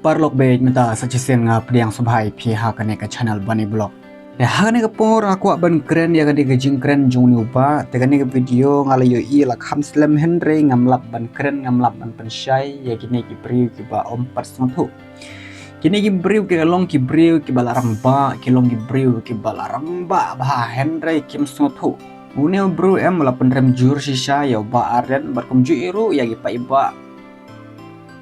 Parlok be minta sacisen nga priang subhai pi ha kane ka channel bani blog. Ya ha kane ka por aku ban keren ya kane ka jing keren jung ni upa te kane ka video ngalayo i la kham slam henry ngamlap ban keren ngamlap ban pensyai ya kine ki priu ki ba om persatu. Kini ki briu ki long ki briu ki balarang ba ki long ki briu ki balarang ba bah henry kim satu. Une bro em la penrem jur sisa ya ba aren berkum iru ya ki pa iba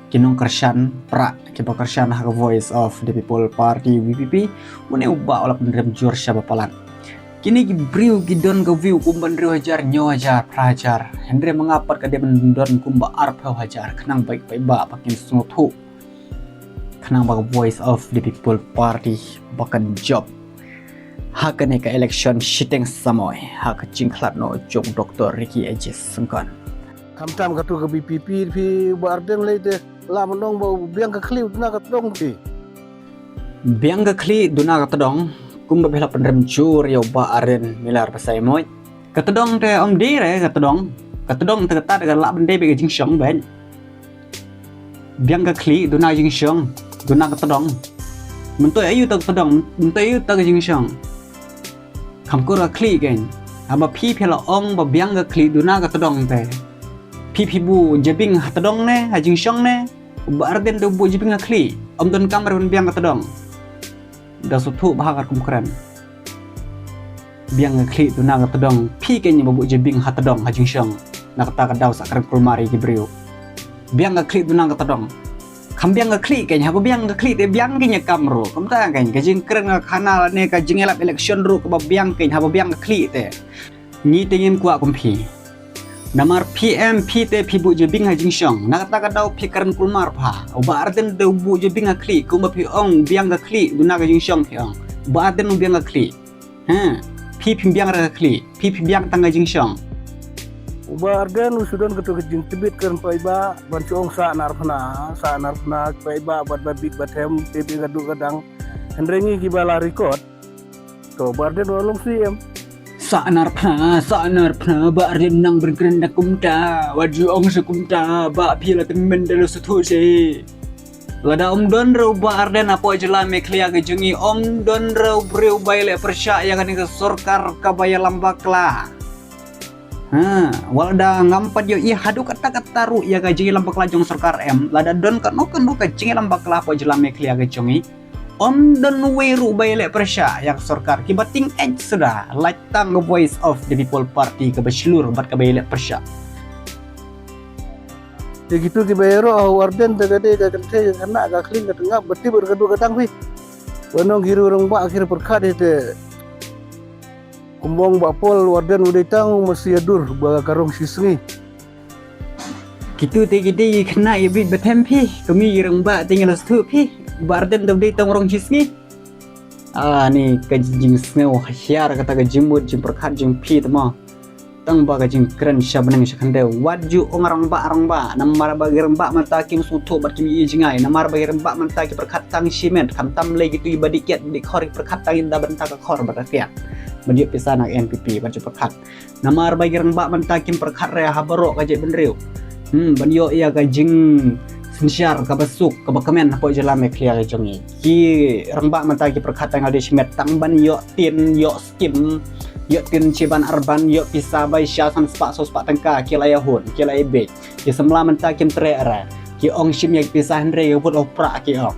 kinong kershan pra kiba kershan ha voice of the people party VPP une uba ola penrem jur sya bapalan. Kini ki briu ki don ka view kumban riu hajar nyo hajar prajar henry mengapat ka dia mendon kumba arp hajar kenang baik pa iba pakin snotu. Kenang bag voice of the people party bakan job hakane ka election shiteng samoy hak jingklat no jong Dr. Ricky Ejis sengkan Tam katu ke BPP pi barden leite la menong bau biang ke kliu na ka dong pi biang ka kli duna ka tedong kumba bela penrem jur yo ba aren milar pasai moy ka tedong te om di re ka tedong te ta ka la bende be jing shong ben biang ka kli duna jing shong duna ka tedong mentoy ayu ta tedong mentoy ayu ta jing shong kamkur ka kli gen aba pi phela ong ba biang ka kli duna ka tedong te pi bu jebing hatadong ne hajing syong ne ba arden do bu jebing akli om don kamar ben biang hatadong da sutu bahakar kumkran biang akli do na hatadong pi kenya bu jebing hatadong hajing syong nak ta ka daw sakran kulmari gibriu biang akli do na hatadong kam biang akli kenya ba biang akli te biang kenya kamro kam ta kenya kajing kren kanal ne ka jingelap election ru ka ba biang kenya ba biang akli te ni tengin kuat kumpi Namar PM PT pibu jebing hajing syong nakata ka daw pikaran kulmar pa uba arden daw bu jebing akli kumba pi ong biang akli duna ka jing syong pi ong uba arden biang akli pi biang ra akli pi biang tanga jing syong barden usudon katu ke jing tibit kan pai ba ban chong sa nar phna pai ba bat bit batem tebe gadu gadang hendrengi gibala record to barden walong CM Saanar pna ba arden nang berkeren na kumta waju ong sa kumta ba pila temen dalo sutu se lada om don raw ba arden apo jela meklia ke jungi om don raw breu baile persya ya kan ke sorkar kabaya lambakla walda ngampat yo i hadu kata ru ya ka jungi lambakla jong sorkar em lada don kan ka jungi lambakla apo jela meklia ke jungi on don weru baile persya yang sorkar kibating edge sudah like tang voice of the people party ke beslur bat ke baile persya ya gitu ki bayero warden tegade ga kente kana ga kling ga tengah beti berkedu gadang pi wanong giru rong ba akhir perkad itu kumbong bapol warden udah tang masih adur ba karong sisngi gitu te kena ibit betempi kami rong ba tinggal stu pi barden dabdi tong rong jisni ni ka jing sneu hyar kata ka jimbut jim perkhat jing pi tama tang ba ka jing kren shabnang shakhande waju ongarang ba namar ba gerem ba mata kim suto bat kim jingai namar ba gerem ba mata ki perkhat tang simen kam tam le gitu ibadiket di khori perkhat tang inda banta ka khor batafiat mendiep pisana NPP baju perkhat namar ba gerem ba mata kim perkhat re habaro ka je benriu banyo iya ka jing sinsyar ka basuk ka bakamen apo jela me clear jongi ki rembak mata ki perkata ngal dismet tang ban yo tin yo skim yo tin ciban arban yo pisa bai sya san spa so spa tangka ki la yahun ki la ibe ki semla menta kim tre ara ki ong shim yak pisa henre yo bot opra ki ong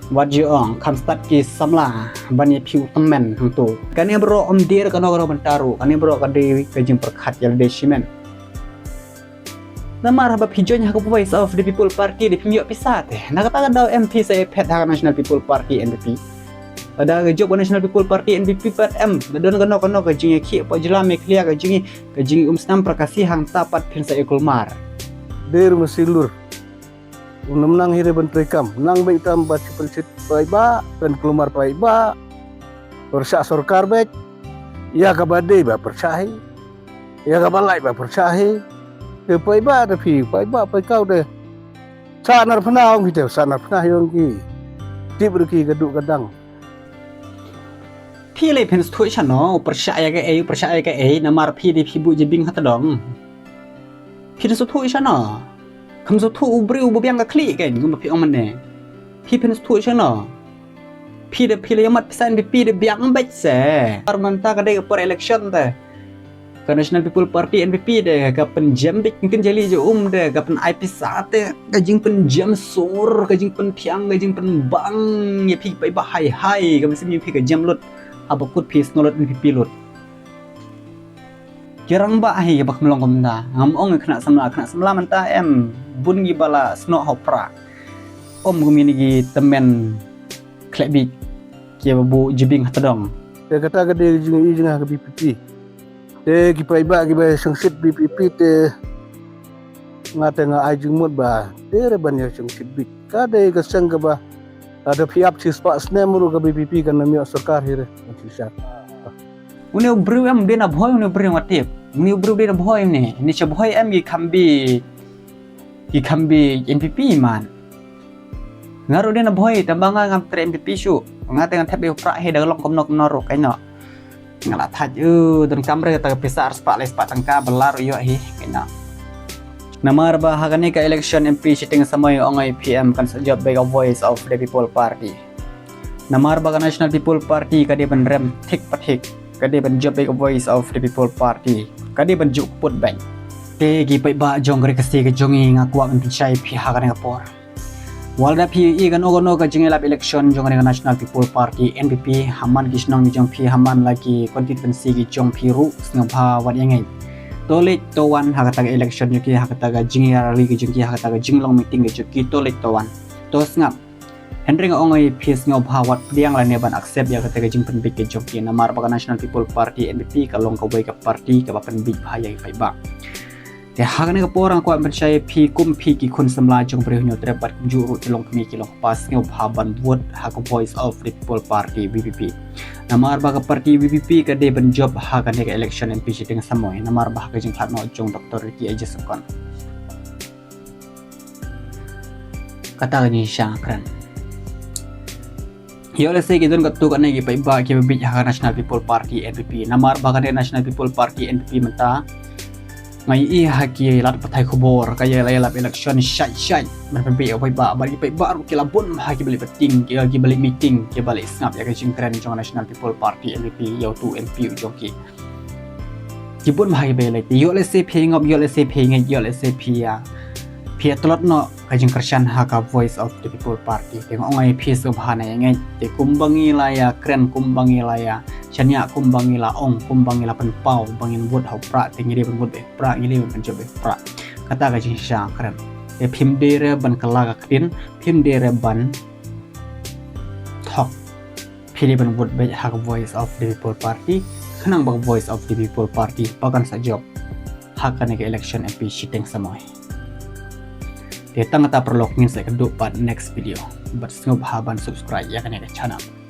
wat ji ong kam stat ki samla ban ye piu temen tu kane bro om dir kano ro mentaru kane bro ka de ka jing perkat yal de shimen namar haba pijonya ha voice of the people party di pimyo pisate nakata daw MP sa pet ha national people party NPP ada job national people party NPP pat m don kano ka jingi ki po jela me clear ka jingi umstam prakasi hang tapat pin sa ekulmar der mesilur unam hire ban prekam nang bai tam bat pelcit pai ba dan kelumar pai ba persya sorkar baik ya ka bade ba percahi ya ka balai ba percahi pai ba da pi pai ba pai kau de sanar phna ong kita sanar phna yong ki tibur ki gadu gadang pi le pen stoi chano percaya ke namar pi di pi bu jebing hatadong pi so tu chano kam so tu ubri ubu biang ka kli kan ngum pi ong mane พี่เป็นทุกชนะพี่เดพี่เลยมัดพิสันพี่เดเบียงบัดเซ่การมันตาก็ได้กับ election แต่กับ National People Party NPP เด้กับเป็นจำบิ๊กกินเจลีจะเด้กับเป็น IP สาเต้ก็จึงเป็นจำสูรก็จึงเป็นเพียงก็จึงเป็นบังอย่าพี่ไปบ่ายให้ก็ไม่ใช่มีพี่ก็จำลดอาบกุดพี่สโนลด NPP ลดjarang ba ahi bak melong komda ngam ong kena samla manta em bun gi bala sno hopra gumini gi temen klebi ki bu jibing hatadong te kata gede jing ke BPP te ki pai ba ki ba sengsit BPP te ngate nga ai jing mut ba te re ban ya sengsit bik ka de ka sang ka ba ada piap sis pa sne muru ke BPP kan nami sarkar hire sisa uni bru em de na boy uni bru watip uni bru de na boy ni cha boy em gi kambi NPP man ngaru de na boy tambanga ngam tre NPP shu ngate ngan thep pra he da long kom nok norok kai no ngala thaj don kamre ta pisar spa les pa tangka belar yo hi kai no namar ba hagani ka election MP sitting samay ongai PM kan job by voice of the people party namar ba National People Party kadi ban rem thik pathik kadi ban job by voice of the people party kadi ban juk put bank te gi pai ba jong re kasi ke jongi ngakwa kan pichai pi hagani ka por walda PE kan ogono ka jingelap election jong re National People Party NPP haman gisnong jong pi haman lagi konstituensi gi jong pi ru snobha wat yangai tolik towan hakataga election yuki hakataga jingira rally gi jongki hakataga jinglong meeting gi juki tolik towan to snap Hendring ongoi pies ngobha wat priang la neban accept ya kataga jingpen big gi jongki namar ba National People Party NPP kalong ka boy ka party ka bapen big bhaya fai ba te hagane ka porang ko percaya pi kum pi ki kun samla jong brehunyo trebat juru tilong kemi kilong pas ngobha ban vote hak voice of the people party BPP namar ba ka party BPP ka de ban job hagane ka election MP sitting samoy namar ba ka jing khatno jong Dr. Ricky Ajesukon kata ni syakran Yo le se gidon gattu kan gi pai ba ki bi ha National People Party NPP namar ba kan National People Party NPP menta ngai i ha ki lat pathai khobor ka ye la election shai man pai pai ba bagi pai ba ru ki labun ha ki bali peting ki bali meeting ki bali snap ya ka jing kren jong National People Party NPP yo tu MP jong ki jibun ma ki bali yo le se pheng of yo le se pheng yo le se phia phia tlot no ka jing kersan ha ka voice of the people party tengok ngai phis ko bhana ngai te kumbangi la ya kren kumbangi la ya chanya kumbangi la ong kumbangi la pen pau bangin wot hau pra tingi de wot be pra ngili ben job be pra kata ka jing sha kren te phim de re ban kala ka krin phim de re ban thok phili ban wot be ha ka voice of the people party khanang ba voice of the people party pakan sa job hakane ka election MP sitting samoy Tetang ta perlu ngin saya kedua pada next video. Bersama bahaban subscribe ya kan ya channel.